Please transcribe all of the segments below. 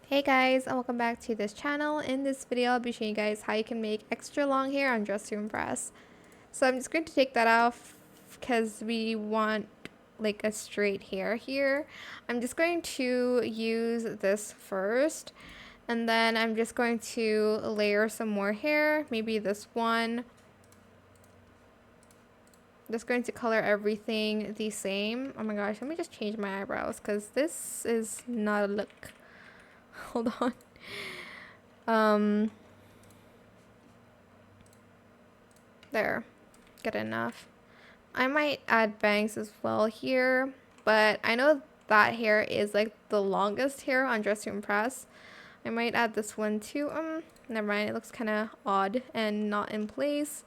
Hey guys, and welcome back to this channel. In this video, I'll be showing you guys how you can make extra long hair on Dress to Impress. So I'm just going to take that off because we want like a straight hair here. I'm just going to use this first, and then I'm just going to layer some more hair, maybe this one. Just going to color everything the same. Oh my gosh, let me just change my eyebrows because this is not a look. Hold on. There. Good enough. I might add bangs as well here, but I know that hair is like the longest hair on Dress to Impress. I might add this one too. Never mind. It looks kind of odd and not in place.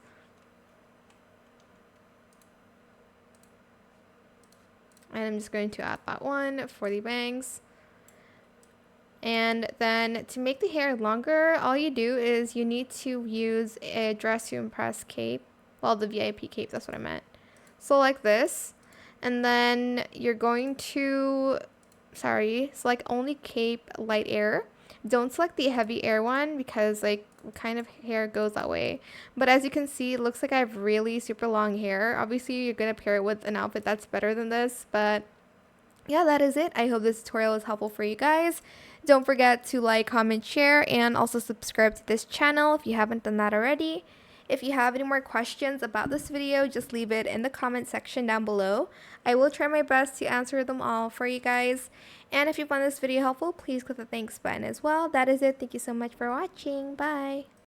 And I'm just going to add that one for the bangs. And then to make the hair longer, all you do is you need to use a Dress to Impress cape. Well, the VIP cape, that's what I meant. So like this. And then you're going to, select only cape light air. Don't select the heavy air one because like what kind of hair goes that way. But as you can see, it looks like I have really super long hair. Obviously, you're going to pair it with an outfit that's better than this, but yeah, that is it. I hope this tutorial is helpful for you guys. Don't forget to like, comment, share, and also subscribe to this channel if you haven't done that already. If you have any more questions about this video, just leave it in the comment section down below. I will try my best to answer them all for you guys. And if you found this video helpful, please click the thanks button as well. That is it. Thank you so much for watching. Bye.